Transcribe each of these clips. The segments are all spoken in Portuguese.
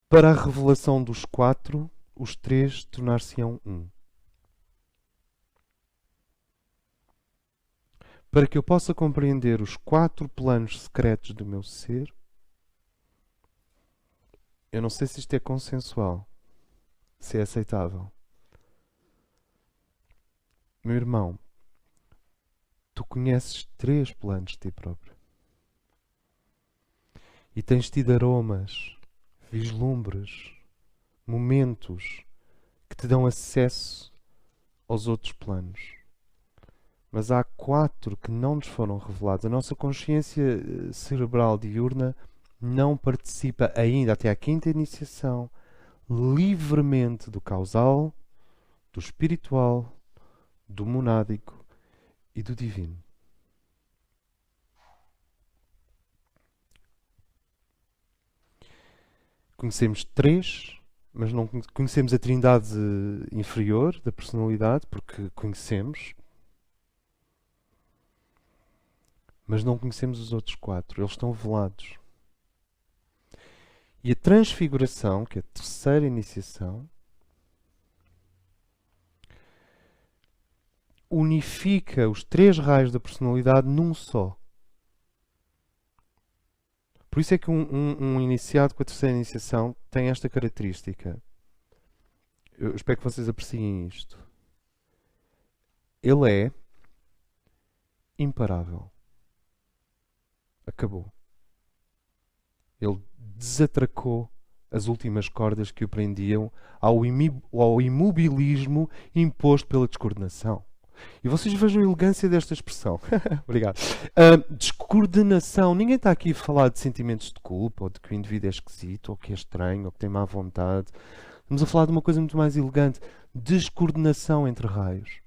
Para a revelação dos quatro, os três tornar-se-ão um. Para que eu possa compreender os quatro planos secretos do meu ser, eu não sei se isto é consensual, se é aceitável. Meu irmão, tu conheces três planos de ti próprio. E tens tido aromas, vislumbres, momentos que te dão acesso aos outros planos. Mas há quatro que não nos foram revelados. A nossa consciência cerebral diurna não participa ainda, até à quinta iniciação, livremente do causal, do espiritual, do monádico e do divino. Conhecemos três, mas não conhecemos a trindade inferior da personalidade, porque conhecemos, mas não conhecemos os outros quatro. Eles estão velados. E a transfiguração, que é a terceira iniciação, unifica os três raios da personalidade num só. Por isso é que um iniciado com a terceira iniciação tem esta característica. Eu espero que vocês apreciem isto. Ele é imparável. Acabou. Ele desatracou as últimas cordas que o prendiam ao imobilismo imposto pela descoordenação. E vocês vejam a elegância desta expressão. Obrigado. Descoordenação. Ninguém está aqui a falar de sentimentos de culpa, ou de que o indivíduo é esquisito, ou que é estranho, ou que tem má vontade. Estamos a falar de uma coisa muito mais elegante. Descoordenação entre raios.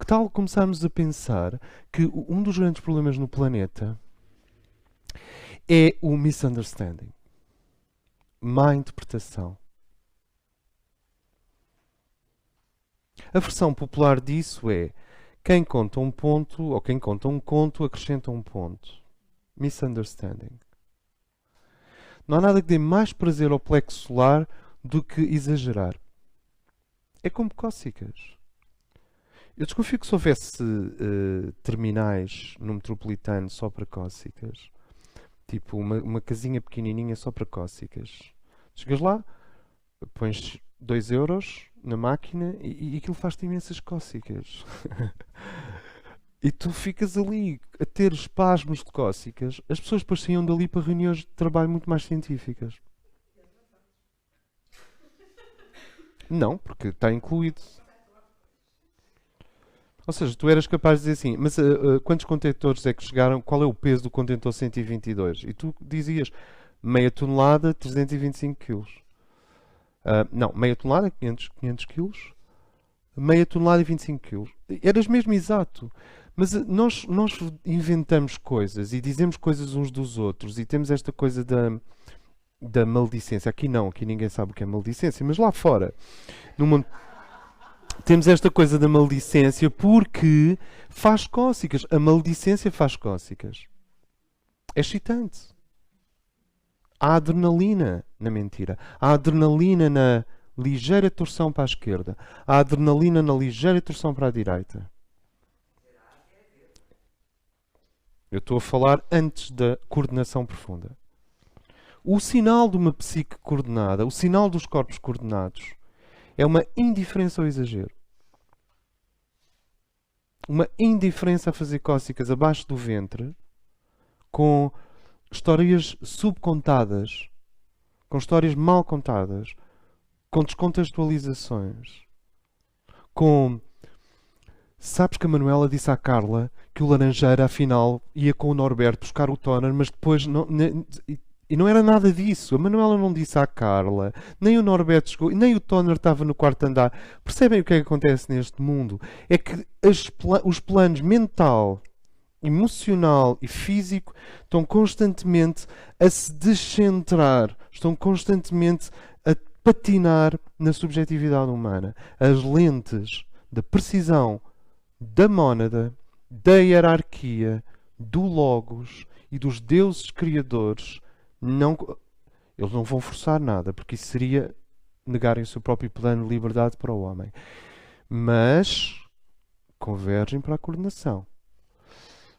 Que tal começarmos a pensar que um dos grandes problemas no planeta é o misunderstanding. Má interpretação. A versão popular disso é quem conta um ponto, ou quem conta um conto, acrescenta um ponto. Misunderstanding. Não há nada que dê mais prazer ao plexo solar do que exagerar. É como cócegas. Eu desconfio que se houvesse terminais no metropolitano só para cócegas, tipo uma casinha pequenininha só para cócegas. Chegas lá, pões 2 euros na máquina e aquilo faz-te imensas cócegas. E tu ficas ali a ter espasmos de cócegas. As pessoas depois saíam dali para reuniões de trabalho muito mais científicas. Não, porque está incluído. Ou seja, tu eras capaz de dizer assim, mas quantos contentores é que chegaram? Qual é o peso do contentor 122? E tu dizias, meia tonelada, 325 quilos. Não, meia tonelada, 500 quilos. Meia tonelada e 25 quilos. Eras mesmo exato. Mas nós inventamos coisas e dizemos coisas uns dos outros e temos esta coisa da maledicência. Aqui não, aqui ninguém sabe o que é maledicência, mas lá fora, no mundo, temos esta coisa da maledicência porque faz cócegas. A maledicência faz cócegas. É excitante. Há adrenalina na mentira. Há adrenalina na ligeira torção para a esquerda. Há adrenalina na ligeira torção para a direita. Eu estou a falar antes da coordenação profunda. O sinal de uma psique coordenada, o sinal dos corpos coordenados, é uma indiferença ao exagero. Uma indiferença a fazer cócegas abaixo do ventre, com histórias subcontadas, com histórias mal contadas, com descontextualizações, com... Sabes que a Manuela disse à Carla que o Laranjeira, afinal, ia com o Norberto buscar o toner, mas depois... E não era nada disso. A Manuela não disse à Carla, nem o Norberto chegou, nem o toner estava no quarto andar. Percebem o que é que acontece neste mundo? É que os planos mental, emocional e físico estão constantemente a se descentrar, estão constantemente a patinar na subjetividade humana. As lentes da precisão, da mónada, da hierarquia, do logos e dos deuses criadores, não, eles não vão forçar nada, porque isso seria negarem o seu próprio plano de liberdade para o homem. Mas convergem para a coordenação.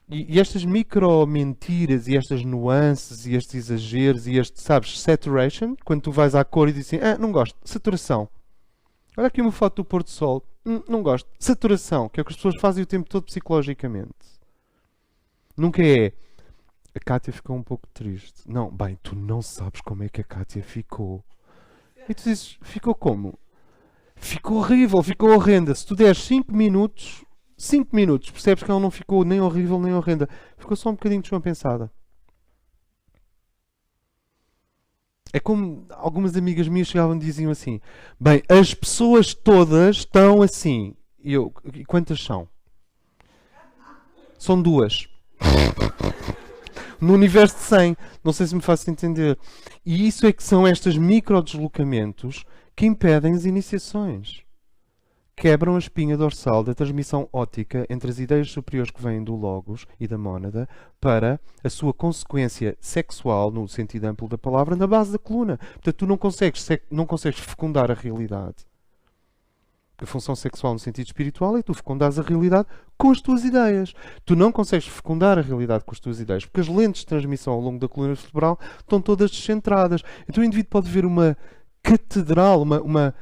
E estas micro-mentiras e estas nuances e estes exageros e este, sabes, saturation, quando tu vais à cor e dizes assim, não gosto, saturação. Olha aqui uma foto do pôr do sol, não gosto, saturação, que é o que as pessoas fazem o tempo todo psicologicamente. Nunca é, a Kátia ficou um pouco triste. Não, bem, tu não sabes como é que a Kátia ficou. E tu dizes, ficou como? Ficou horrível, ficou horrenda. Se tu deres 5 minutos, percebes que ela não ficou nem horrível nem horrenda. Ficou só um bocadinho descompensada. É como algumas amigas minhas chegavam e diziam assim: bem, as pessoas todas estão assim. E quantas são? São 2. No universo de 100. Não sei se me faço entender. E isso é que são estes microdeslocamentos que impedem as iniciações. Quebram a espinha dorsal da transmissão óptica entre as ideias superiores que vêm do Logos e da Mónada para a sua consequência sexual, no sentido amplo da palavra, na base da coluna. Portanto, tu não consegues fecundar a realidade. A função sexual no sentido espiritual é tu fecundares a realidade com as tuas ideias. Tu não consegues fecundar a realidade com as tuas ideias, porque as lentes de transmissão ao longo da coluna vertebral estão todas descentradas. Então o indivíduo pode ver uma catedral, uma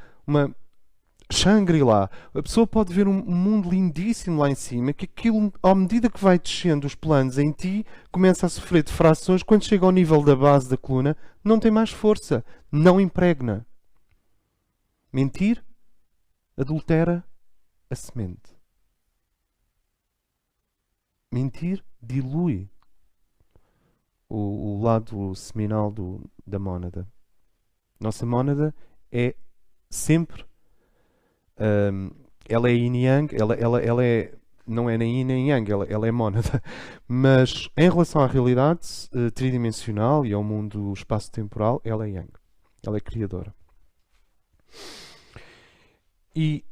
Shangri-La. A pessoa pode ver um mundo lindíssimo lá em cima, que aquilo, à medida que vai descendo os planos em ti, começa a sofrer de frações. Quando chega ao nível da base da coluna, não tem mais força, não impregna. Mentir adultera a semente. Mentir dilui o lado seminal da mónada. Nossa mónada é sempre ela é yin yang, ela é, não é nem yin nem yang, ela é mónada. Mas em relação à realidade tridimensional e ao mundo espaço-temporal, ela é yang. Ela é criadora. E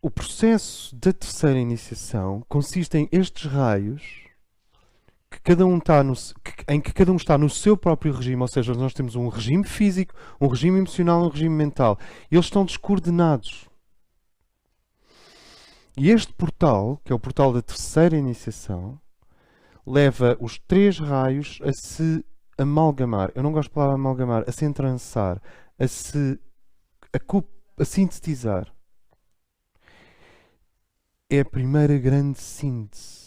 o processo da terceira iniciação consiste em estes raios que cada um está em que cada um está no seu próprio regime, ou seja, nós temos um regime físico, um regime emocional e um regime mental. Eles estão descoordenados. E este portal, que é o portal da terceira iniciação, leva os 3 raios a se amalgamar. Eu não gosto da palavra amalgamar, a se entrançar, a sintetizar. É a primeira grande síntese.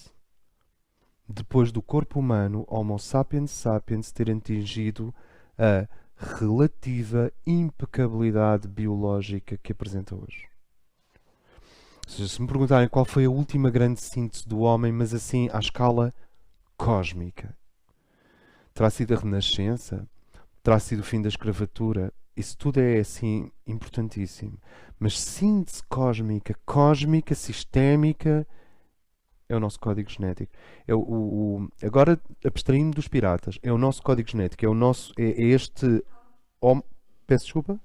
Depois do corpo humano, Homo sapiens sapiens, ter atingido a relativa impecabilidade biológica que apresenta hoje. Ou seja, se me perguntarem qual foi a última grande síntese do homem, mas assim à escala cósmica, terá sido a Renascença? Terá sido o fim da escravatura? Isso tudo é assim importantíssimo. Mas síntese cósmica, sistémica, é o nosso código genético. Agora, abstraindo dos piratas, é o nosso código genético. É este... peço desculpa?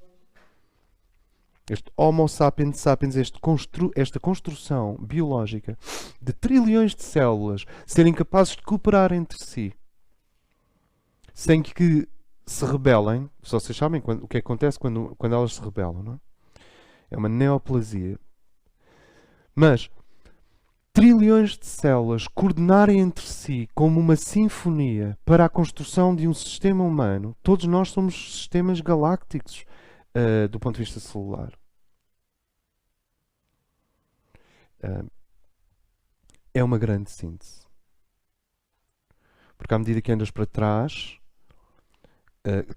Este Homo sapiens sapiens, esta construção biológica de trilhões de células serem capazes de cooperar entre si, sem que se rebelem. Só vocês sabem o que acontece quando elas se rebelam, não é? É uma neoplasia. Mas trilhões de células coordenarem entre si como uma sinfonia para a construção de um sistema humano. Todos nós somos sistemas galácticos do ponto de vista celular. É uma grande síntese. Porque à medida que andas para trás,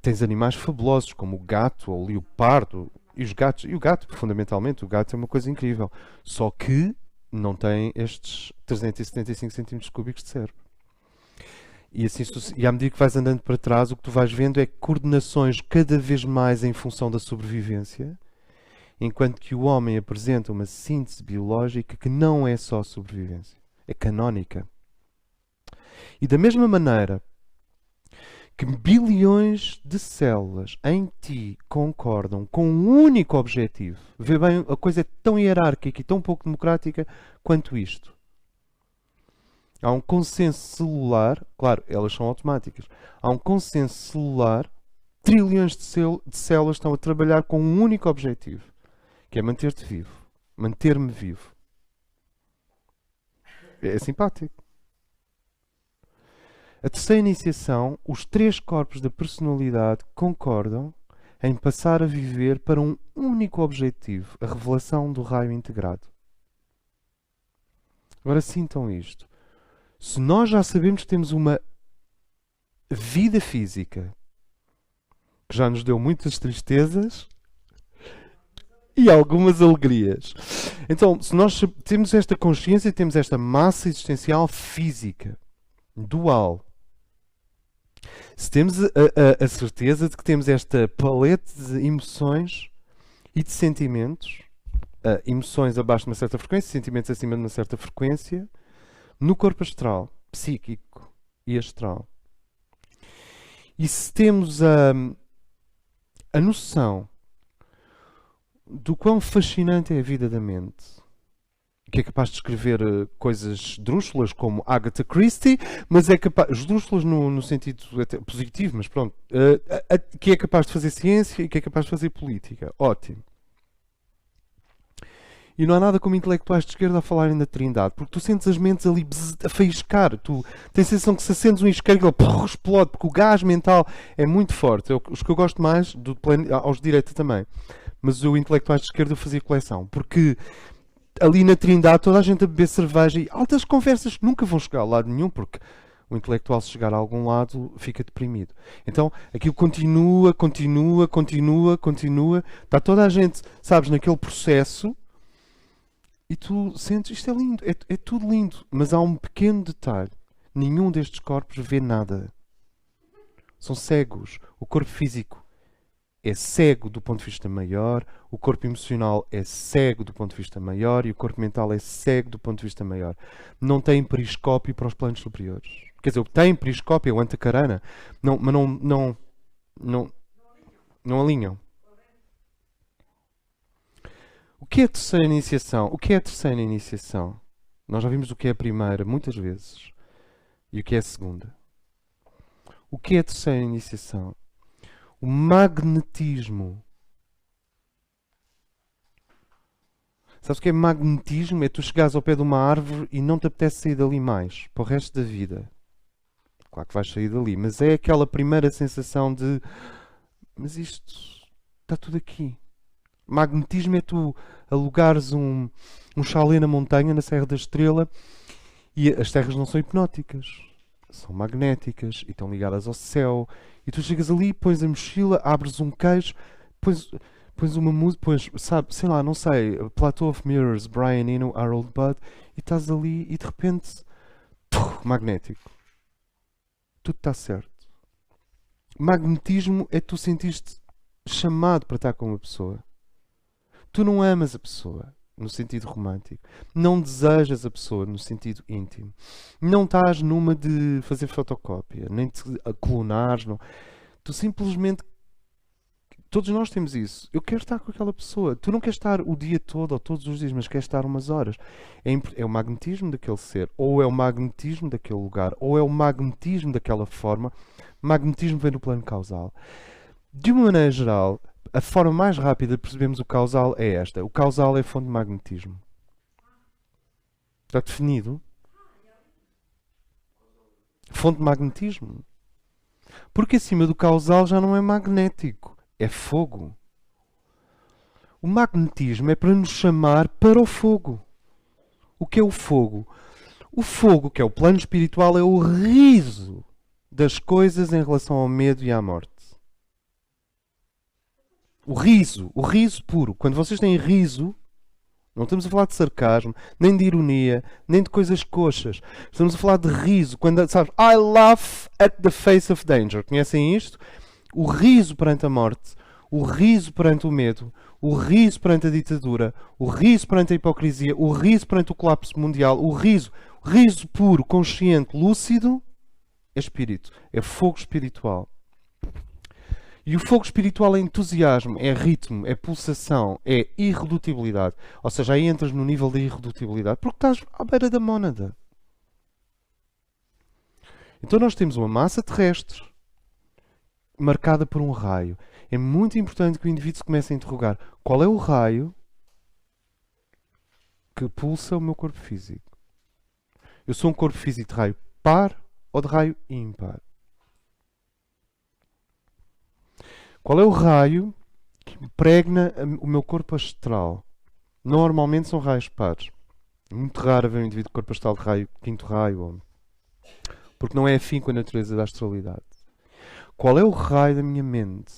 tens animais fabulosos como o gato ou o leopardo e os gatos. E o gato, fundamentalmente, o gato é uma coisa incrível. Só que não tem estes 375 centímetros cúbicos de cérebro. E à medida que vais andando para trás, o que tu vais vendo é coordenações cada vez mais em função da sobrevivência, enquanto que o homem apresenta uma síntese biológica que não é só sobrevivência, é canónica. E da mesma maneira que bilhões de células em ti concordam com um único objetivo. Vê bem, a coisa é tão hierárquica e tão pouco democrática quanto isto. Há um consenso celular, claro, elas são automáticas. Há um consenso celular, trilhões de células estão a trabalhar com um único objetivo, que é manter-te vivo, manter-me vivo. É simpático. A terceira iniciação, os três corpos da personalidade concordam em passar a viver para um único objetivo, a revelação do raio integrado. Agora sintam isto. Se nós já sabemos que temos uma vida física que já nos deu muitas tristezas e algumas alegrias. Então, se nós temos esta consciência, temos esta massa existencial física, dual, se temos a certeza de que temos esta palete de emoções e de sentimentos, emoções abaixo de uma certa frequência, sentimentos acima de uma certa frequência, no corpo astral, psíquico e astral. E se temos a noção do quão fascinante é a vida da mente, que é capaz de escrever coisas esdrúxulas como Agatha Christie, mas é capaz, esdrúxulas no sentido até positivo, mas pronto, que é capaz de fazer ciência e que é capaz de fazer política. Ótimo. E não há nada como intelectuais de esquerda a falarem da Trindade, porque tu sentes as mentes ali a faiscar, tu tens a sensação que se acendes um isqueiro ele explode, porque o gás mental é muito forte. Os que eu gosto mais, do plano, aos de direita também, mas o intelectuais de esquerda eu fazia coleção, porque ali na Trindade toda a gente a beber cerveja e altas conversas que nunca vão chegar a lado nenhum, porque o intelectual, se chegar a algum lado, fica deprimido. Então aquilo continua. Está toda a gente, sabes, naquele processo e tu sentes, isto é lindo, é tudo lindo, mas há um pequeno detalhe. Nenhum destes corpos vê nada. São cegos. O corpo físico é cego do ponto de vista maior, o corpo emocional é cego do ponto de vista maior e o corpo mental é cego do ponto de vista maior. Não tem periscópio para os planos superiores. Quer dizer, tem periscópio, é o antacarana, mas não alinham. O que é a terceira iniciação? O que é a terceira iniciação? Nós já vimos o que é a primeira muitas vezes e o que é a segunda. O que é a terceira iniciação? O magnetismo. Sabes o que é magnetismo? É tu chegares ao pé de uma árvore e não te apetece sair dali mais, para o resto da vida. Claro que vais sair dali, mas é aquela primeira sensação de mas isto está tudo aqui. Magnetismo é tu alugares um chalé na montanha, na Serra da Estrela, e as terras não são hipnóticas. São magnéticas e estão ligadas ao céu. E tu chegas ali, pões a mochila, abres um queijo, pões uma música, sabe, sei lá, não sei, Plateau of Mirrors, Brian Eno, Harold Budd, e estás ali e de repente, magnético. Tudo está certo. Magnetismo é tu sentiste chamado para estar com uma pessoa. Tu não amas a pessoa no sentido romântico. Não desejas a pessoa no sentido íntimo. Não estás numa de fazer fotocópia, nem de clonares. Não. Tu simplesmente... Todos nós temos isso. Eu quero estar com aquela pessoa. Tu não queres estar o dia todo ou todos os dias, mas queres estar umas horas. É o magnetismo daquele ser, ou é o magnetismo daquele lugar, ou é o magnetismo daquela forma. Magnetismo vem do plano causal. De uma maneira geral, a forma mais rápida de percebermos o causal é esta. O causal é a fonte de magnetismo. Está definido? Fonte de magnetismo. Porque acima do causal já não é magnético. É fogo. O magnetismo é para nos chamar para o fogo. O que é o fogo? O fogo, que é o plano espiritual, é o riso das coisas em relação ao medo e à morte. O riso puro. Quando vocês têm riso, não estamos a falar de sarcasmo, nem de ironia, nem de coisas coxas. Estamos a falar de riso. Quando, sabes, I laugh at the face of danger. Conhecem isto? O riso perante a morte, o riso perante o medo, o riso perante a ditadura, o riso perante a hipocrisia, o riso perante o colapso mundial, o riso puro, consciente, lúcido, é espírito, é fogo espiritual. E o fogo espiritual é entusiasmo, é ritmo, é pulsação, é irredutibilidade. Ou seja, aí entras no nível da irredutibilidade, porque estás à beira da mónada. Então nós temos uma massa terrestre marcada por um raio. É muito importante que o indivíduo se comece a interrogar qual é o raio que pulsa o meu corpo físico. Eu sou um corpo físico de raio par ou de raio ímpar? Qual é o raio que impregna o meu corpo astral? Normalmente são raios pares. É muito raro haver um indivíduo de corpo astral de raio, quinto raio, porque não é afim com a natureza da astralidade. Qual é o raio da minha mente?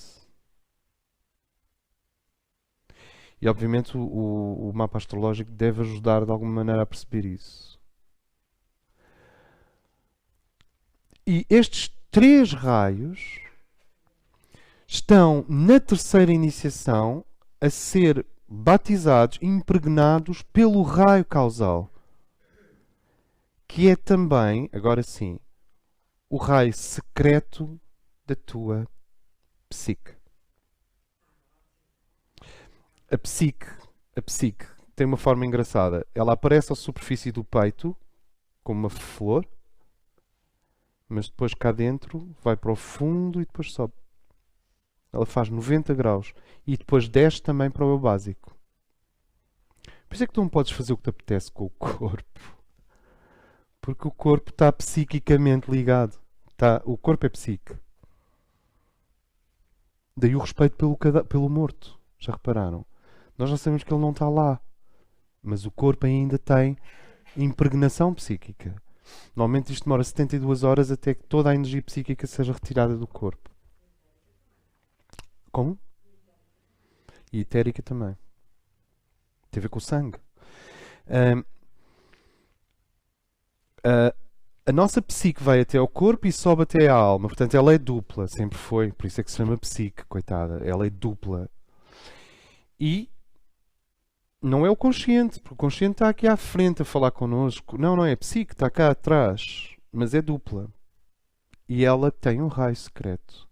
E obviamente o mapa astrológico deve ajudar de alguma maneira a perceber isso. E estes 3 raios estão na terceira iniciação a ser batizados, impregnados pelo raio causal, que é também, agora sim, o raio secreto da tua psique. A psique tem uma forma engraçada. Ela aparece à superfície do peito, como uma flor, mas depois cá dentro vai para o fundo e depois sobe. Ela faz 90 graus e depois desce também para o eu básico. Por isso é que tu não podes fazer o que te apetece com o corpo. Porque o corpo está psiquicamente ligado. O corpo é psique. Daí o respeito pelo morto. Já repararam? Nós já sabemos que ele não está lá. Mas o corpo ainda tem impregnação psíquica. Normalmente isto demora 72 horas até que toda a energia psíquica seja retirada do corpo. Como? E etérica também. Tem a ver com o sangue. A nossa psique vai até ao corpo e sobe até à alma. Portanto, ela é dupla. Sempre foi. Por isso é que se chama psique, coitada. Ela é dupla. E não é o consciente. Porque o consciente está aqui à frente a falar connosco. Não é a psique. Está cá atrás. Mas é dupla. E ela tem um raio secreto.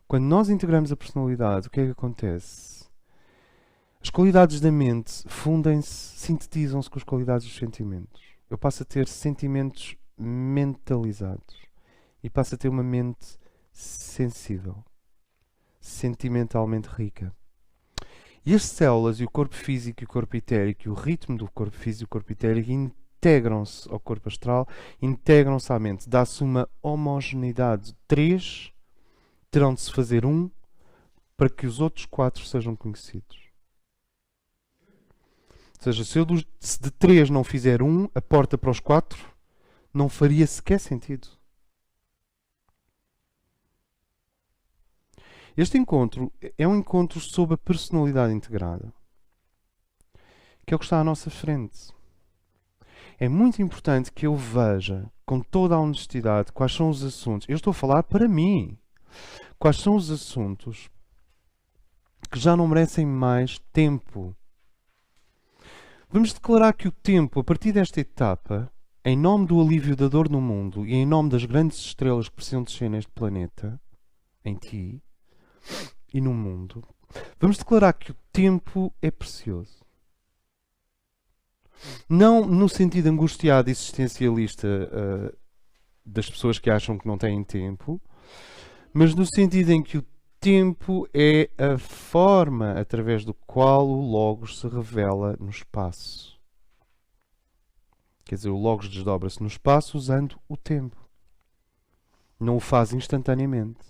Quando nós integramos a personalidade, o que é que acontece? As qualidades da mente fundem-se, sintetizam-se com as qualidades dos sentimentos. Eu passo a ter sentimentos mentalizados e passo a ter uma mente sensível, sentimentalmente rica. E as células e o corpo físico e o corpo etérico e o ritmo do corpo físico e o corpo etérico integram-se ao corpo astral, integram-se à mente. Dá-se uma homogeneidade. 3 terão de se fazer 1 para que os outros 4 sejam conhecidos. Ou seja, se de 3 não fizer 1, a porta para os 4 não faria sequer sentido. Este encontro é um encontro sobre a personalidade integrada, que é o que está à nossa frente. É muito importante que eu veja, com toda a honestidade, quais são os assuntos. Eu estou a falar para mim. Quais são os assuntos que já não merecem mais tempo? Vamos declarar que o tempo, a partir desta etapa, em nome do alívio da dor no mundo e em nome das grandes estrelas que precisam descer neste planeta, em ti e no mundo, vamos declarar que o tempo é precioso. Não no sentido angustiado e existencialista das pessoas que acham que não têm tempo, mas no sentido em que o tempo é a forma através do qual o Logos se revela no espaço. Quer dizer, o Logos desdobra-se no espaço usando o tempo. Não o faz instantaneamente.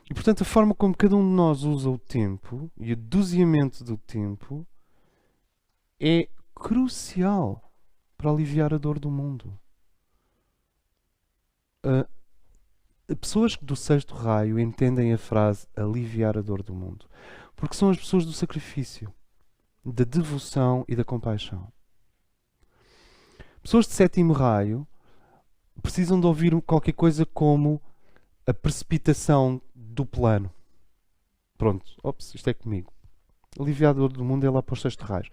E, portanto, a forma como cada um de nós usa o tempo e o doseamento do tempo é crucial para aliviar a dor do mundo. Pessoas do sexto raio entendem a frase aliviar a dor do mundo, porque são as pessoas do sacrifício, da devoção e da compaixão. Pessoas de sétimo raio precisam de ouvir qualquer coisa como a precipitação do plano. Pronto, isto é comigo. Aliviar a dor do mundo é lá para os sexto raios.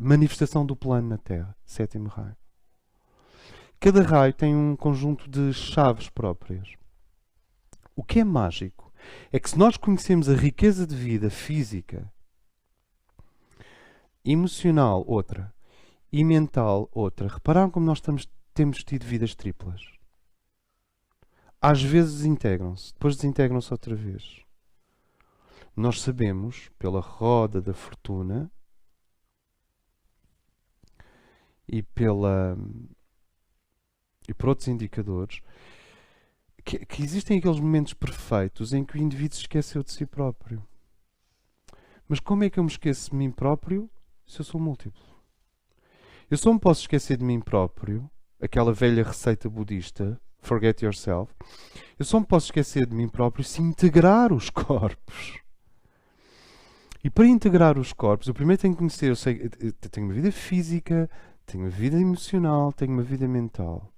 Manifestação do plano na Terra, sétimo raio. Cada raio tem um conjunto de chaves próprias. O que é mágico é que se nós conhecemos a riqueza de vida física, emocional, outra, e mental, outra, repararam como nós temos tido vidas triplas? às vezes integram-se, depois desintegram-se outra vez. Nós sabemos, pela roda da fortuna e por outros indicadores, que existem aqueles momentos perfeitos em que o indivíduo se esqueceu de si próprio. Mas como é que eu me esqueço de mim próprio se eu sou múltiplo? Eu só me posso esquecer de mim próprio, aquela velha receita budista, forget yourself. Eu só me posso esquecer de mim próprio se integrar os corpos. E para integrar os corpos, eu primeiro tenho que conhecer, eu tenho uma vida física, tenho uma vida emocional, tenho uma vida mental.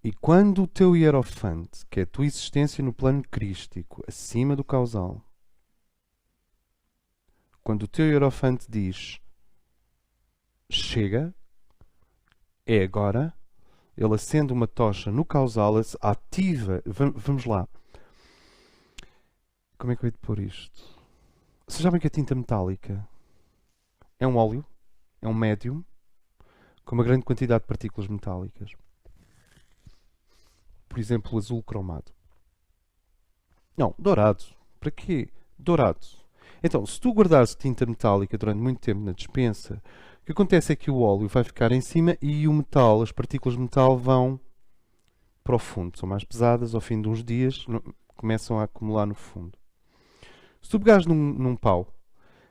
E quando o teu hierofante, que é a tua existência no plano crístico, acima do causal, quando o teu hierofante diz chega, é agora, ele acende uma tocha no causal, ativa. Vamos lá. Como é que eu hei de pôr isto? Vocês sabem que a tinta metálica é um óleo, é um médium, com uma grande quantidade de partículas metálicas. Por exemplo, azul cromado. Não, dourado. Para quê? Dourado. Então, se tu guardares tinta metálica durante muito tempo na despensa, o que acontece é que o óleo vai ficar em cima e o metal, as partículas de metal vão para o fundo. São mais pesadas, ao fim de uns dias começam a acumular no fundo. Se tu pegares num pau,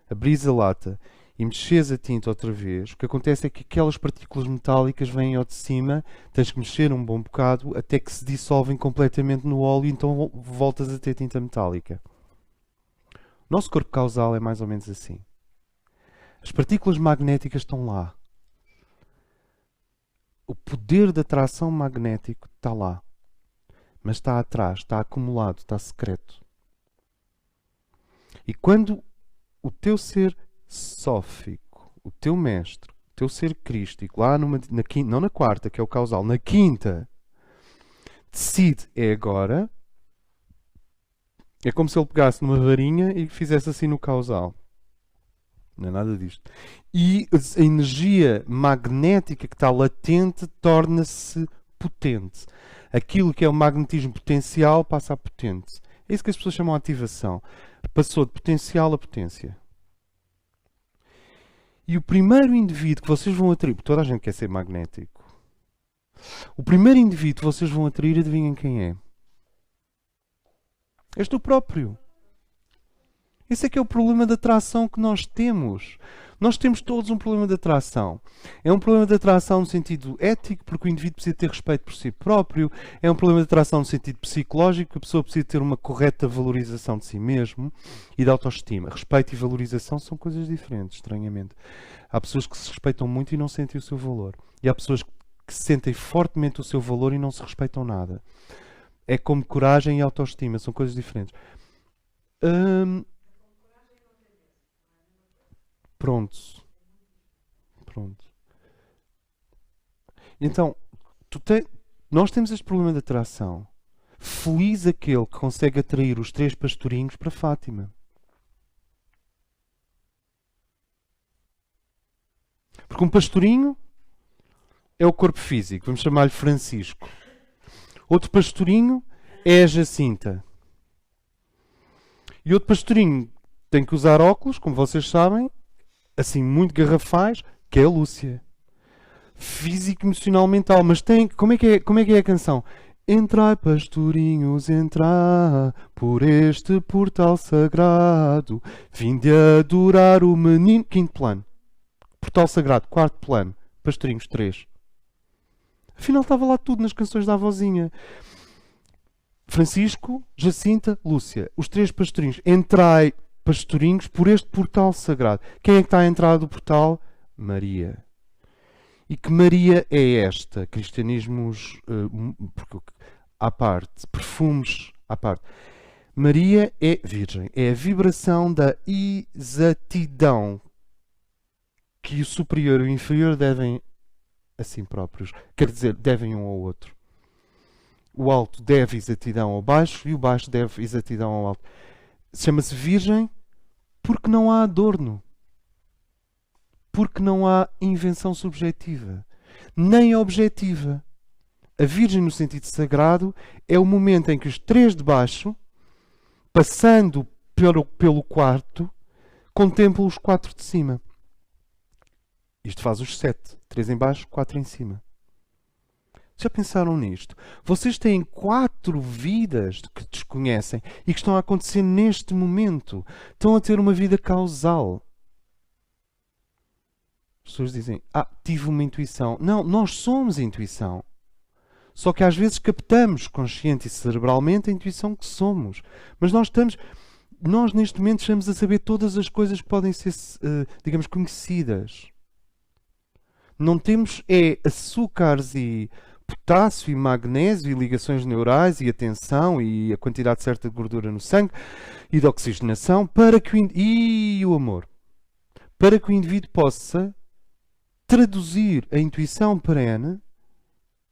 abris a lata e mexes a tinta outra vez, o que acontece é que aquelas partículas metálicas vêm ao de cima, tens que mexer um bom bocado até que se dissolvem completamente no óleo e então voltas a ter tinta metálica. O nosso corpo causal é mais ou menos assim. As partículas magnéticas estão lá. O poder da atração magnético está lá. Mas está atrás, está acumulado, está secreto. E quando o teu ser sófico, o teu mestre, o teu ser crístico, lá na quinta, não na quarta, que é o causal, na quinta, decide é agora, é como se ele pegasse numa varinha e fizesse assim no causal. Não é nada disto. E a energia magnética que está latente torna-se potente. Aquilo que é o magnetismo potencial passa a potente. É isso que as pessoas chamam de ativação. Passou de potencial a potência. E o primeiro indivíduo que vocês vão atrair, porque toda a gente quer ser magnético, o primeiro indivíduo que vocês vão atrair, adivinhem quem é? És tu próprio. Esse é que é o problema da atração que nós temos. Nós temos todos um problema de atração. É um problema de atração no sentido ético, porque o indivíduo precisa ter respeito por si próprio. É um problema de atração no sentido psicológico, a pessoa precisa ter uma correta valorização de si mesmo e de autoestima. Respeito e valorização são coisas diferentes, estranhamente. Há pessoas que se respeitam muito e não sentem o seu valor. E há pessoas que sentem fortemente o seu valor e não se respeitam nada. É como coragem e autoestima, são coisas diferentes. Pronto. Então, nós temos este problema de atração. Feliz aquele que consegue atrair os 3 pastorinhos para Fátima. Porque um pastorinho é o corpo físico, vamos chamar-lhe Francisco. Outro pastorinho é a Jacinta. E outro pastorinho tem que usar óculos, como vocês sabem, assim muito garrafais, que é a Lúcia. Físico, emocional, mental. Mas tem. Como é que é a canção? Entrai, pastorinhos, entrai por este portal sagrado. Vinde adorar o menino. Quinto plano. Portal sagrado. Quarto plano. Pastorinhos, 3. Afinal estava lá tudo nas canções da avózinha. Francisco, Jacinta, Lúcia. Os 3 pastorinhos. Entrai, pastorinhos, por este portal sagrado. Quem é que está à entrada do portal? Maria. E que Maria é esta? Cristianismos à parte, perfumes à parte. Maria é virgem, é a vibração da exatidão que o superior e o inferior devem a si próprios. Quer dizer, devem um ao outro. O alto deve exatidão ao baixo e o baixo deve exatidão ao alto. Chama-se virgem porque não há adorno. Porque não há invenção subjetiva, nem objetiva. A Virgem, no sentido sagrado, é o momento em que os três de baixo, passando pelo quarto, contemplam os quatro de cima. Isto faz os 7. 3 em baixo, 4 em cima. Já pensaram nisto? Vocês têm 4 vidas que desconhecem e que estão a acontecer neste momento. Estão a ter uma vida causal. As pessoas dizem, tive uma intuição. Não, nós somos intuição. Só que às vezes captamos consciente e cerebralmente a intuição que somos. Mas nós neste momento estamos a saber todas as coisas que podem ser, digamos, conhecidas. Não temos açúcares e potássio e magnésio e ligações neurais e atenção e a quantidade certa de gordura no sangue e de oxigenação e o amor. Para que o indivíduo possa traduzir a intuição perene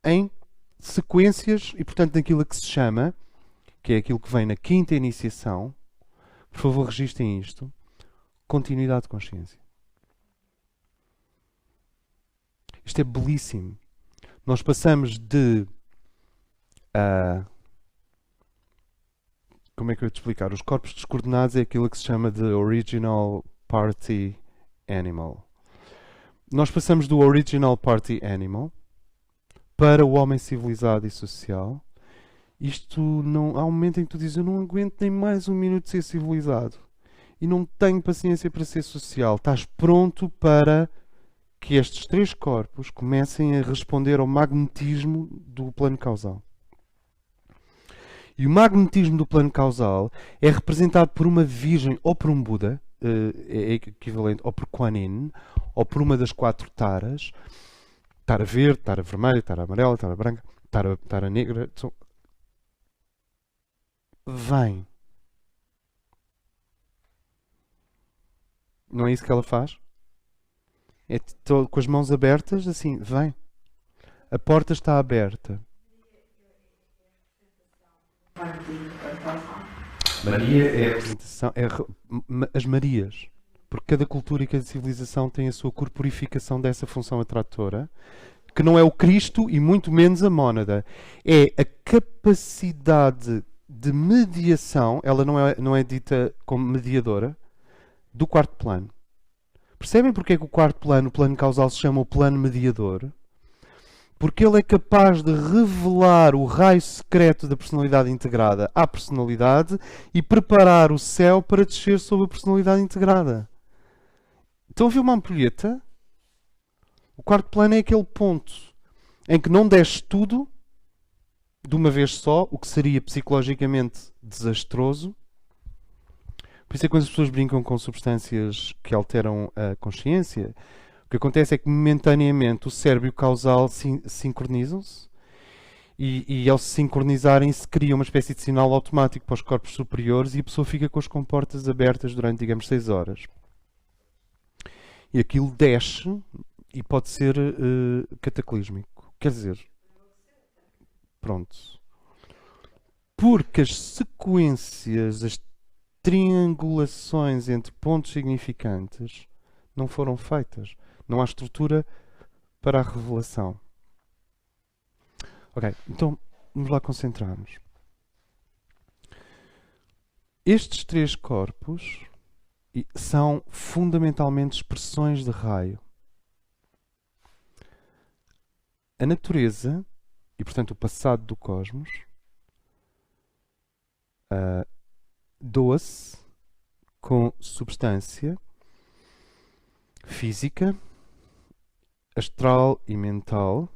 em sequências e, portanto, naquilo que se chama, que é aquilo que vem na quinta iniciação, por favor, registrem isto, continuidade de consciência. Isto é belíssimo. Nós passamos de... como é que eu ia te explicar? Os corpos descoordenados é aquilo que se chama de Original Party Animal. Nós passamos do Original Party Animal para o homem civilizado e social. Isto não... Há um momento em que tu dizes, eu não aguento nem mais um minuto de ser civilizado. E não tenho paciência para ser social. Estás pronto para que estes 3 corpos comecem a responder ao magnetismo do plano causal. E o magnetismo do plano causal é representado por uma virgem ou por um Buda, é equivalente, ou por Kuan Yin, ou por uma das 4 taras. Tara verde, tara vermelha, tara amarela, tara branca, tara negra. Vem. Não é isso que ela faz? É com as mãos abertas, assim, vem. A porta está aberta. Maria é a representação, as Marias. Porque cada cultura e cada civilização tem a sua corporificação dessa função atratora, que não é o Cristo e muito menos a mónada. É a capacidade de mediação, ela não é dita como mediadora, do quarto plano. Percebem porque é que o quarto plano, o plano causal, se chama o plano mediador? Porque ele é capaz de revelar o raio secreto da personalidade integrada à personalidade e preparar o céu para descer sobre a personalidade integrada. Estão a ver uma ampulheta? O quarto plano é aquele ponto em que não desce tudo de uma vez só, o que seria psicologicamente desastroso. Por isso é que quando as pessoas brincam com substâncias que alteram a consciência, o que acontece é que momentaneamente o cérebro e o causal sincronizam-se e ao se sincronizarem se cria uma espécie de sinal automático para os corpos superiores e a pessoa fica com as comportas abertas durante, digamos, 6 horas. E aquilo desce e pode ser cataclísmico. Quer dizer, pronto. Porque as sequências, as triangulações entre pontos significantes não foram feitas. Não há estrutura para a revelação. Ok, então vamos lá concentrar-nos. Estes 3 corpos são fundamentalmente expressões de raio. A natureza, e portanto o passado do cosmos, doa-se com substância física, astral e mental,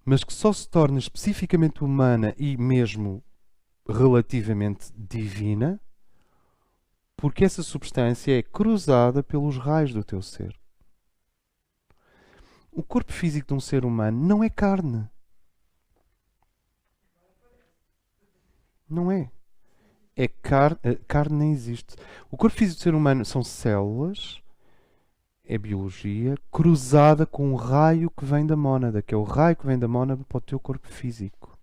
mas que só se torna especificamente humana e mesmo relativamente divina porque essa substância é cruzada pelos raios do teu ser. O corpo físico de um ser humano não é carne. Não é. Carne nem existe. O corpo físico do ser humano são células, é biologia, cruzada com um raio que vem da mónada, que é o raio que vem da mónada para o teu corpo físico.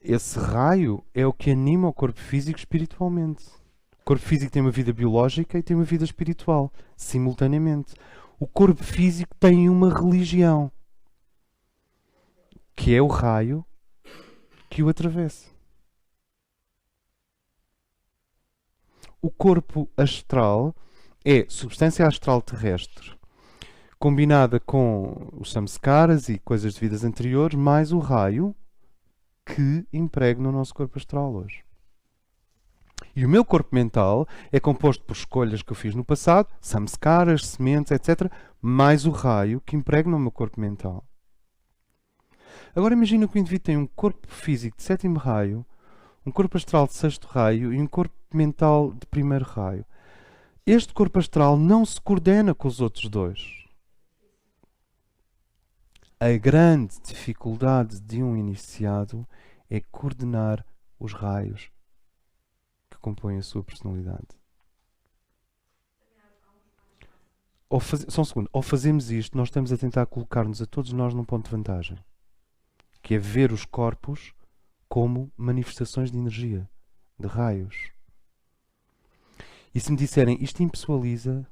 esse raio é o que anima o corpo físico espiritualmente. O corpo físico tem uma vida biológica e tem uma vida espiritual, simultaneamente. O corpo físico tem uma religião, que é o raio que o atravessa. O corpo astral é substância astral terrestre, combinada com os samskaras e coisas de vidas anteriores, mais o raio que impregna o nosso corpo astral hoje. E o meu corpo mental é composto por escolhas que eu fiz no passado, samskaras, sementes, etc., mais o raio que impregna o meu corpo mental. Agora imagina que o indivíduo tem um corpo físico de sétimo raio, um corpo astral de sexto raio e um corpo mental de primeiro raio. Este corpo astral não se coordena com os outros dois. A grande dificuldade de um iniciado é coordenar os raios que compõem a sua personalidade. Só um segundo. Ao fazermos isto, nós estamos a tentar colocar-nos a todos nós num ponto de vantagem, que é ver os corpos como manifestações de energia, de raios. E se me disserem, isto impessoaliza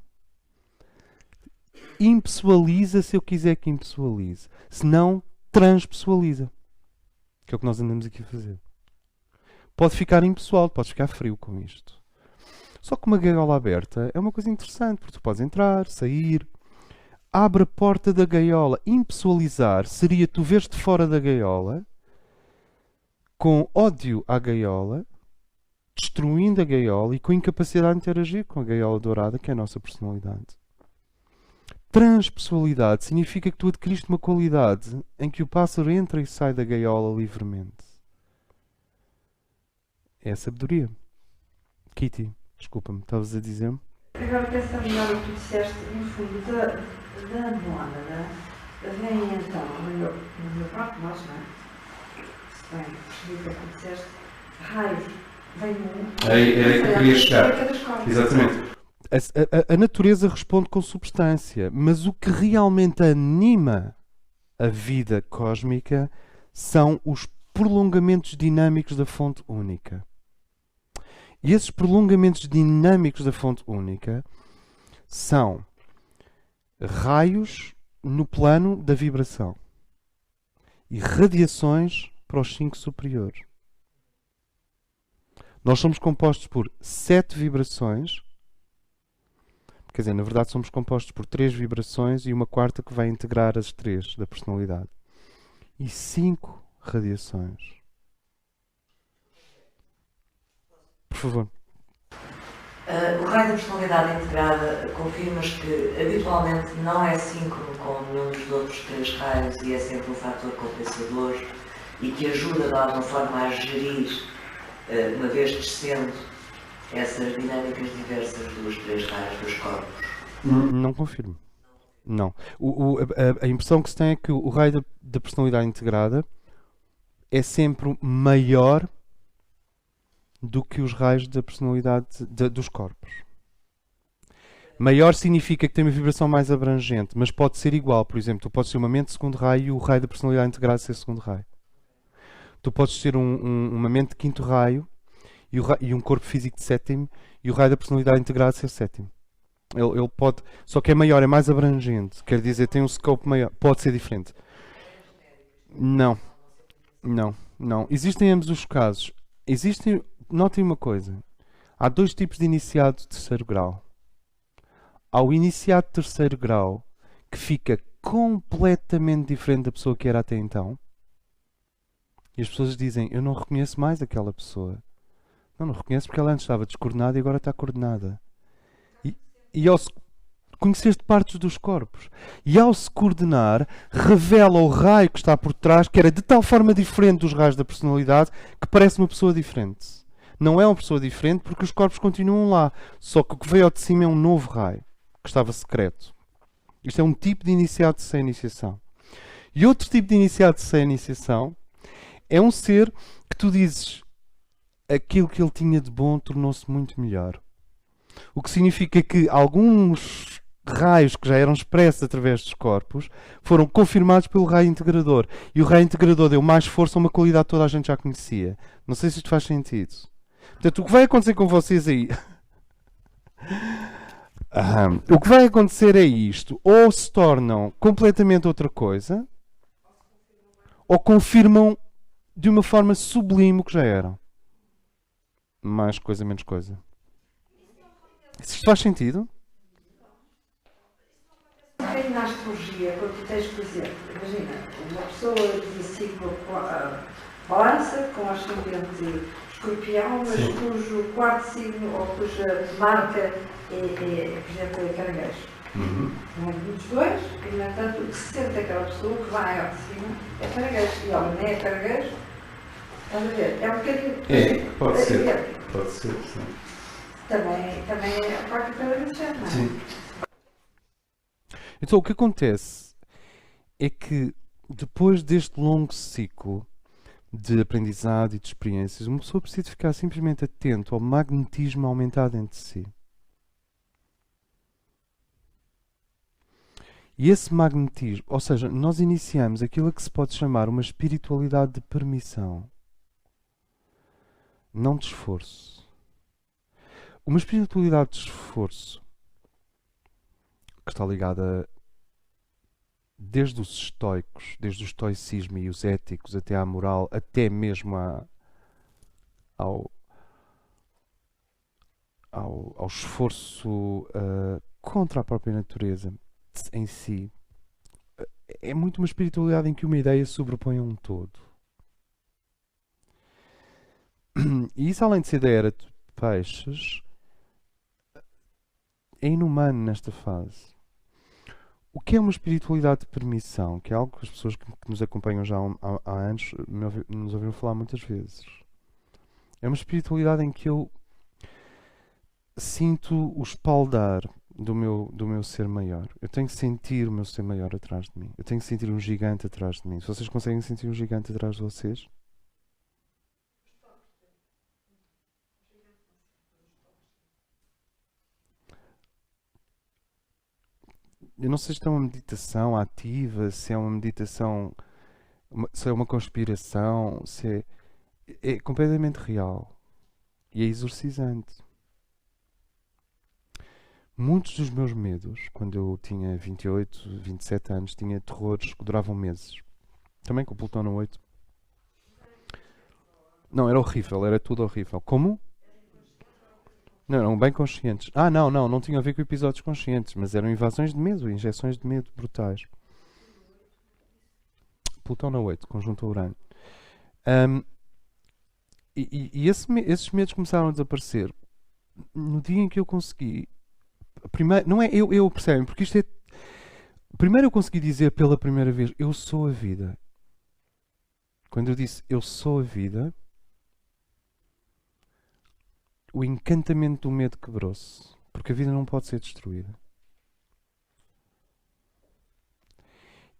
se eu quiser que impessoalize. Se não, transpessoaliza. Que é o que nós andamos aqui a fazer. Pode ficar impessoal, pode ficar frio com isto. Só que uma gaiola aberta é uma coisa interessante, porque tu podes entrar, sair. Abre a porta da gaiola. Impessoalizar seria tu veres-te fora da gaiola, com ódio à gaiola, destruindo a gaiola e com incapacidade de interagir com a gaiola dourada, que é a nossa personalidade. Transpessoalidade significa que tu adquiriste uma qualidade em que o pássaro entra e sai da gaiola livremente. É a sabedoria. Kitty, desculpa-me, estavas a dizer-me? Agora pensando melhor o que tu disseste, no fundo, da andrómeda, vem então, no meu próprio nós, não é? Se bem percebi o que disseste, raios, vem um... É que queria chegar. Exatamente. A natureza responde com substância, mas o que realmente anima a vida cósmica são os prolongamentos dinâmicos da fonte única. E esses prolongamentos dinâmicos da fonte única são raios no plano da vibração e radiações para os 5 superiores. Nós somos compostos por 7 vibrações. Quer dizer, na verdade somos compostos por 3 vibrações e uma quarta que vai integrar as 3 da personalidade. E 5 radiações. Por favor. O raio da personalidade integrada confirmas que habitualmente não é síncrono com nenhum dos outros 3 raios e é sempre um fator compensador e que ajuda de alguma forma a gerir, uma vez descendo, essas dinâmicas diversas dos 3 raios dos corpos? Não confirmo. Não. A impressão que se tem é que o raio da personalidade integrada é sempre maior do que os raios da personalidade dos corpos. Maior significa que tem uma vibração mais abrangente, mas pode ser igual. Por exemplo, tu podes ter uma mente de segundo raio e o raio da personalidade integrada ser segundo raio. Tu podes ter uma mente de quinto raio e um corpo físico de sétimo e o raio da personalidade integrada ser sétimo. Ele pode, só que é maior, é mais abrangente. Quer dizer, tem um scope maior. Pode ser diferente. Não. Existem ambos os casos. Notem uma coisa. Há 2 tipos de iniciado de terceiro grau. Há o iniciado de terceiro grau que fica completamente diferente da pessoa que era até então. E as pessoas dizem, eu não reconheço mais aquela pessoa. Não reconheço porque ela antes estava descoordenada e agora está coordenada. E ao conheceste partes dos corpos. E ao se coordenar, revela o raio que está por trás, que era de tal forma diferente dos raios da personalidade, que parece uma pessoa diferente. Não é uma pessoa diferente porque os corpos continuam lá. Só que o que veio ao de cima é um novo raio, que estava secreto. Isto é um tipo de iniciado sem iniciação. E outro tipo de iniciado sem iniciação é um ser que tu dizes aquilo que ele tinha de bom tornou-se muito melhor. O que significa que alguns raios que já eram expressos através dos corpos foram confirmados pelo raio integrador. E o raio integrador deu mais força a uma qualidade que toda a gente já conhecia. Não sei se isto faz sentido. Portanto, o que vai acontecer com vocês aí... o que vai acontecer é isto. Ou se tornam completamente outra coisa, ou confirmam de uma forma sublime o que já eram. Mais coisa, menos coisa. Isto faz sentido? Na astrologia, quando tu tens, por exemplo, imagina, uma pessoa de ciclo balança com ascendente escorpião, mas cujo quarto signo ou cuja marca é por exemplo, é caranguejo. Não é dos dois, e no entanto o que se sente aquela pessoa que vai ao de cima é caranguejo. E olha, nem é caranguejo, estás a ver? É um bocadinho. Pode ser. Pode ser, sim. Também é a parte caranguejo, não é? Sim. Então, o que acontece é que depois deste longo ciclo de aprendizado e de experiências, uma pessoa precisa ficar simplesmente atento ao magnetismo aumentado dentro de si. E esse magnetismo, ou seja, nós iniciamos aquilo a que se pode chamar uma espiritualidade de permissão, não de esforço. Uma espiritualidade de esforço que está ligada desde os estoicos, desde o estoicismo e os éticos, até à moral, até mesmo ao esforço contra a própria natureza em si. É muito uma espiritualidade em que uma ideia sobrepõe a um todo. E isso, além de ser da era de peixes, é inumano nesta fase. O que é uma espiritualidade de permissão? Que é algo que as pessoas que nos acompanham já há anos nos ouviram falar muitas vezes. É uma espiritualidade em que eu sinto o espaldar do meu ser maior. Eu tenho que sentir o meu ser maior atrás de mim. Eu tenho que sentir um gigante atrás de mim. Se vocês conseguem sentir um gigante atrás de vocês... Eu não sei se é uma meditação ativa, se é uma meditação, se é uma conspiração, se é completamente real e é exorcizante. Muitos dos meus medos, quando eu tinha 28, 27 anos, tinha terrores que duravam meses. Também com o Plutão no 8. Não, era horrível, era tudo horrível. Como? Não, eram bem conscientes. Não tinha a ver com episódios conscientes, mas eram invasões de medo, injeções de medo brutais. Plutão na 8, conjunto a Urano. Esses medos começaram a desaparecer no dia em que eu consegui. Primeiro, não é eu percebem, porque isto é. Primeiro eu consegui dizer pela primeira vez: eu sou a vida. Quando eu disse eu sou a vida, o encantamento do medo quebrou-se. Porque a vida não pode ser destruída.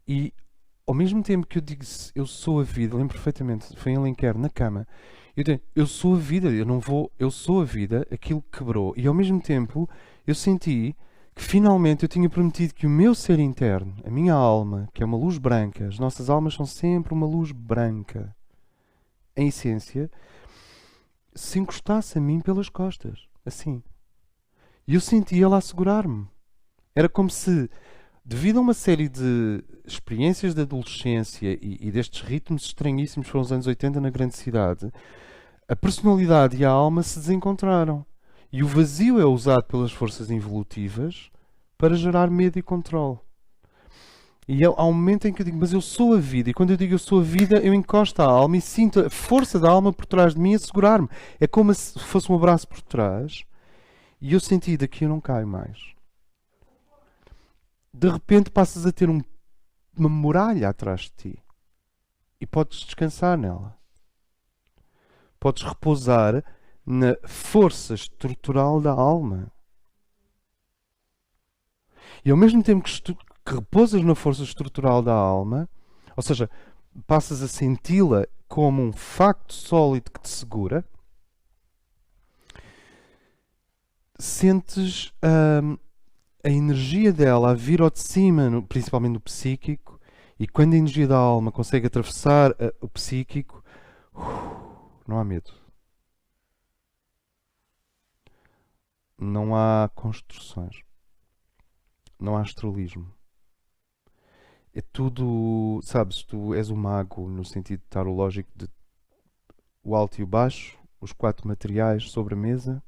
E ao mesmo tempo que eu digo eu sou a vida, lembro perfeitamente, foi em Alenquer, na cama, eu digo, eu sou a vida, eu sou a vida, aquilo quebrou. E ao mesmo tempo eu senti que finalmente eu tinha prometido que o meu ser interno, a minha alma, que é uma luz branca, as nossas almas são sempre uma luz branca, em essência, se encostasse a mim pelas costas, assim. E eu sentia ela a segurar-me. Era como se, devido a uma série de experiências de adolescência e destes ritmos estranhíssimos que foram os anos 80 na grande cidade, a personalidade e a alma se desencontraram. E o vazio é usado pelas forças involutivas para gerar medo e controle. E há um momento em que eu digo, mas eu sou a vida. E quando eu digo eu sou a vida, eu encosto a alma e sinto a força da alma por trás de mim a segurar-me. É como se fosse um abraço por trás. E eu senti, daqui eu não caio mais. De repente passas a ter uma muralha atrás de ti. E podes descansar nela. Podes repousar na força estrutural da alma. E ao mesmo tempo que repousas na força estrutural da alma, ou seja, passas a senti-la como um facto sólido que te segura, sentes a energia dela vir ao de cima, principalmente no psíquico, e quando a energia da alma consegue atravessar o psíquico, não há medo. Não há construções. Não há astralismo. É tudo, sabes, tu és o mago no sentido tarológico de o alto e o baixo, os 4 materiais sobre a mesa,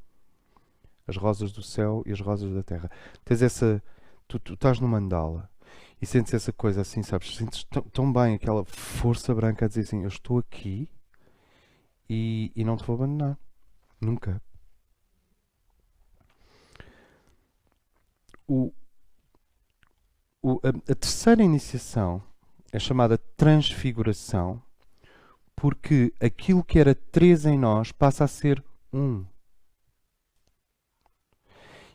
as rosas do céu e as rosas da terra. Tens essa, tu estás no mandala e sentes essa coisa assim, sabes, sentes tão bem aquela força branca a dizer assim, eu estou aqui e não te vou abandonar. Nunca. A terceira iniciação é chamada transfiguração, porque aquilo que era 3 em nós passa a ser 1.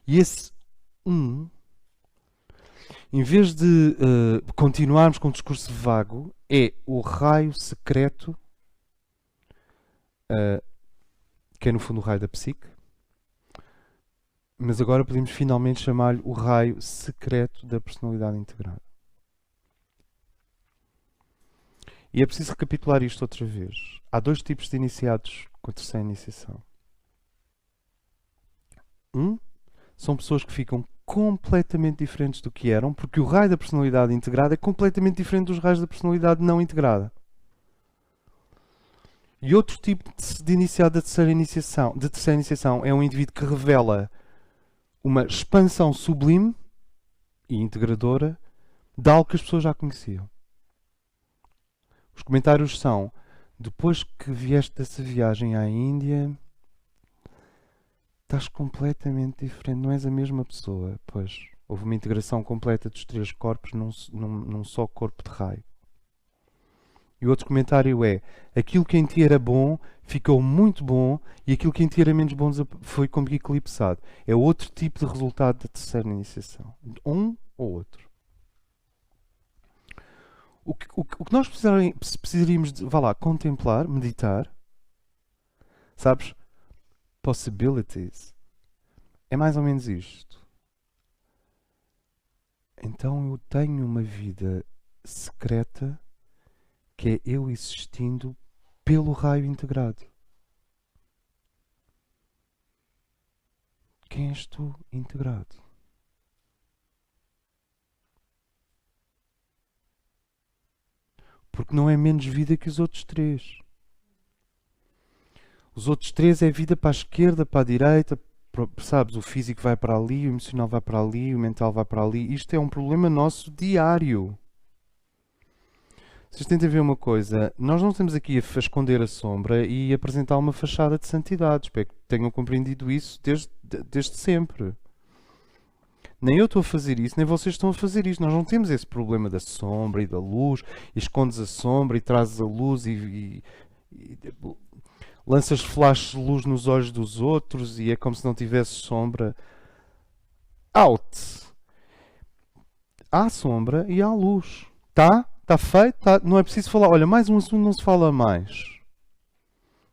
E esse 1, em vez de continuarmos com um discurso vago, é o raio secreto, que é no fundo o raio da psique, mas agora podemos finalmente chamar-lhe o raio secreto da personalidade integrada. E é preciso recapitular isto outra vez. Há 2 tipos de iniciados com a terceira iniciação. São pessoas que ficam completamente diferentes do que eram, porque o raio da personalidade integrada é completamente diferente dos raios da personalidade não integrada. E outro tipo de iniciado da terceira iniciação é um indivíduo que revela uma expansão sublime e integradora de algo que as pessoas já conheciam. Os comentários são: depois que vieste dessa viagem à Índia, estás completamente diferente, não és a mesma pessoa. Pois houve uma integração completa dos 3 corpos num só corpo de raio. E o outro comentário é: aquilo que em ti era bom ficou muito bom e aquilo que em ti era menos bom foi como eclipsado. É outro tipo de resultado da terceira iniciação. Um ou outro. O que nós precisaríamos de, contemplar, meditar, sabes? Possibilities. É mais ou menos isto. Então eu tenho uma vida secreta que é eu existindo pelo raio integrado. Quem és tu integrado? Porque não é menos vida que os outros 3. Os outros 3 é vida para a esquerda, para a direita, sabes? O físico vai para ali, o emocional vai para ali, o mental vai para ali. Isto é um problema nosso diário. Vocês têm de ver uma coisa, nós não estamos aqui a esconder a sombra e apresentar uma fachada de santidade. Espero que tenham compreendido isso desde sempre. Nem eu estou a fazer isso, nem vocês estão a fazer isso. Nós não temos esse problema da sombra e da luz, e escondes a sombra e trazes a luz e lanças flashes de luz nos olhos dos outros e é como se não tivesse sombra. Out! Há sombra e há luz. Tá? Está feito? Tá? Não é preciso falar. Olha, mais um assunto não se fala mais.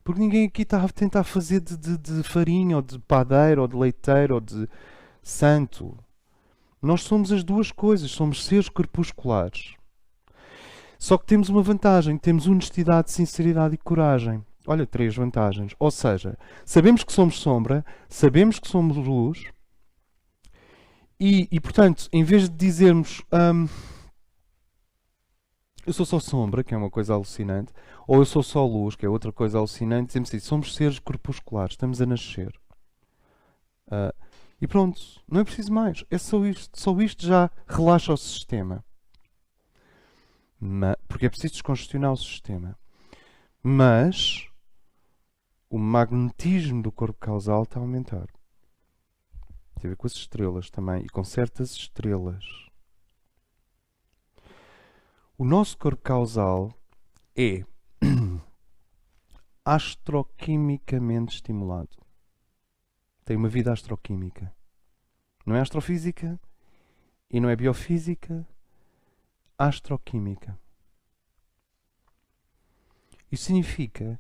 Porque ninguém aqui está a tentar fazer de farinha, ou de padeiro, ou de leiteiro, ou de santo. Nós somos as duas coisas. Somos seres crepusculares. Só que temos uma vantagem. Temos honestidade, sinceridade e coragem. Olha, 3 vantagens. Ou seja, sabemos que somos sombra, sabemos que somos luz, e portanto, em vez de dizermos eu sou só sombra, que é uma coisa alucinante, ou eu sou só luz, que é outra coisa alucinante, dizemos assim, somos seres crepusculares, estamos a nascer. E pronto, não é preciso mais, é só isto. Só isto já relaxa o sistema. Porque é preciso descongestionar o sistema. Mas o magnetismo do corpo causal está a aumentar. Tem a ver com as estrelas também, e com certas estrelas. O nosso corpo causal é astroquimicamente estimulado. Tem uma vida astroquímica. Não é astrofísica e não é biofísica. Astroquímica. Isso significa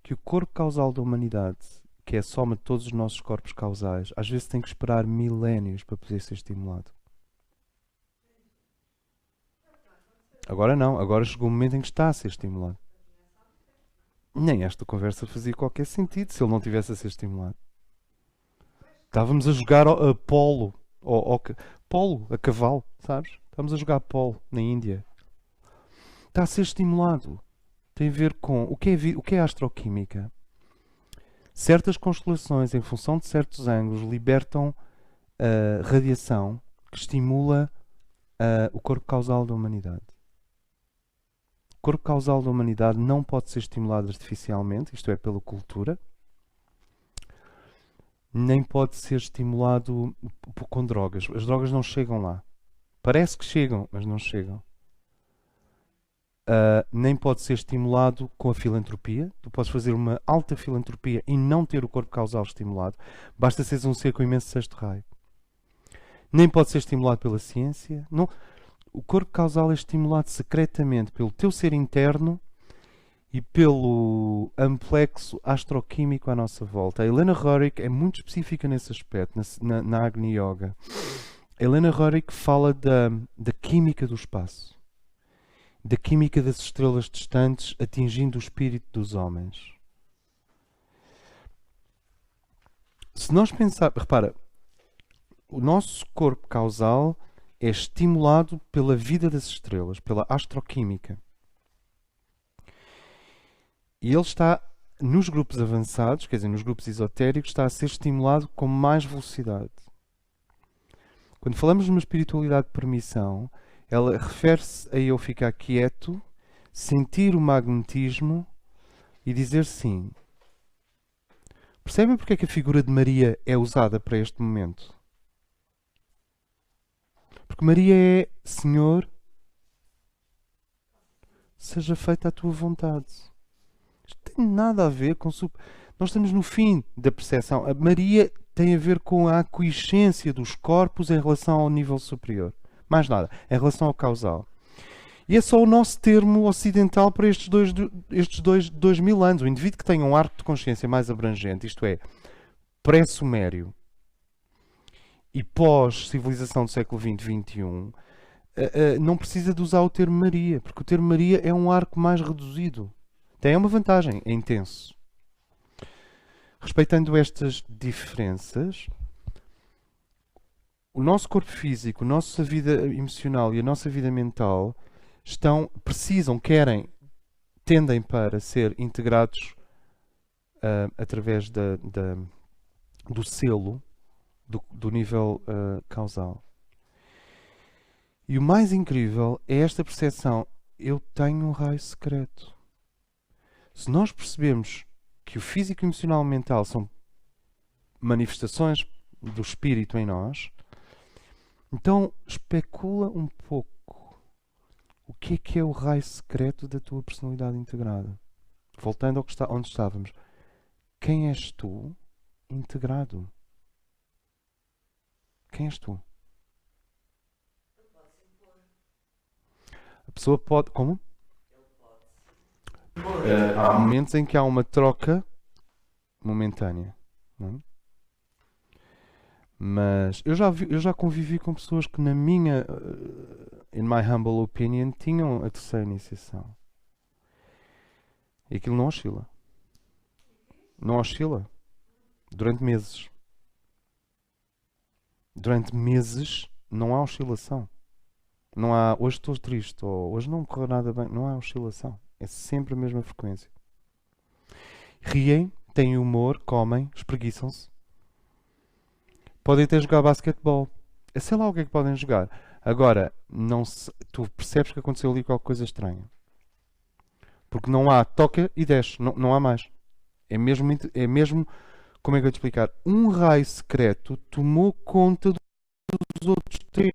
que o corpo causal da humanidade que é a soma de todos os nossos corpos causais, às vezes tem que esperar milénios para poder ser estimulado. Agora não, agora chegou o momento em que está a ser estimulado. Nem esta conversa fazia qualquer sentido se ele não tivesse a ser estimulado. Estávamos a jogar a polo, polo, a cavalo, sabes? Estávamos a jogar polo na Índia. Está a ser estimulado. Tem a ver com o que é astroquímica. Certas constelações, em função de certos ângulos, libertam radiação que estimula o corpo causal da humanidade. O corpo causal da humanidade não pode ser estimulado artificialmente, isto é, pela cultura, nem pode ser estimulado com drogas. As drogas não chegam lá. Parece que chegam, mas não chegam. Nem pode ser estimulado com a filantropia. Tu podes fazer uma alta filantropia e não ter o corpo causal estimulado. Basta seres um ser com imenso sexto raio. Nem pode ser estimulado pela ciência. Não. O corpo causal é estimulado secretamente pelo teu ser interno e pelo amplexo astroquímico à nossa volta. A Helena Rorick é muito específica nesse aspecto, na Agni Yoga. A Helena Rorick fala da química do espaço, da química das estrelas distantes atingindo o espírito dos homens. Se nós pensarmos, repara, o nosso corpo causal é estimulado pela vida das estrelas, pela astroquímica. E ele está, nos grupos avançados, quer dizer, nos grupos esotéricos, está a ser estimulado com mais velocidade. Quando falamos de uma espiritualidade de permissão, ela refere-se a eu ficar quieto, sentir o magnetismo e dizer sim. Percebem porque é que a figura de Maria é usada para este momento? Porque Maria é Senhor, seja feita a tua vontade. Isto tem nada a ver com... Nós estamos no fim da percepção. A Maria tem a ver com a aquiescência dos corpos em relação ao nível superior. Mais nada. Em relação ao causal. E é só o nosso termo ocidental para estes 2000 anos. O indivíduo que tem um arco de consciência mais abrangente, isto é, pré-sumério e pós-civilização do século XX, XXI, não precisa de usar o termo Maria, porque o termo Maria é um arco mais reduzido. Tem uma vantagem, é intenso. Respeitando estas diferenças, o nosso corpo físico, a nossa vida emocional e a nossa vida mental tendem para ser integrados através do selo do nível causal. E o mais incrível é esta percepção: eu tenho um raio secreto. Se nós percebemos que o físico, emocional e mental são manifestações do espírito em nós, então especula um pouco o que é o raio secreto da tua personalidade integrada. Voltando onde estávamos. Quem és tu integrado? Quem és tu? A pessoa pode... Como? Há momentos em que há uma troca momentânea. Não é? Mas eu já convivi com pessoas que, na minha, in my humble opinion, tinham a terceira iniciação. E aquilo não oscila. Não oscila. Durante meses. Durante meses não há oscilação. Não há, hoje estou triste, ou hoje não me correu nada bem. Não há oscilação. É sempre a mesma frequência. Riem, têm humor, comem, espreguiçam-se. Podem até jogar basquetebol. Sei lá o que é que podem jogar. Agora, tu percebes que aconteceu ali qualquer coisa estranha. Porque não há toca e desce. Não há mais. É mesmo, como é que eu vou te explicar? Um raio secreto tomou conta dos outros três.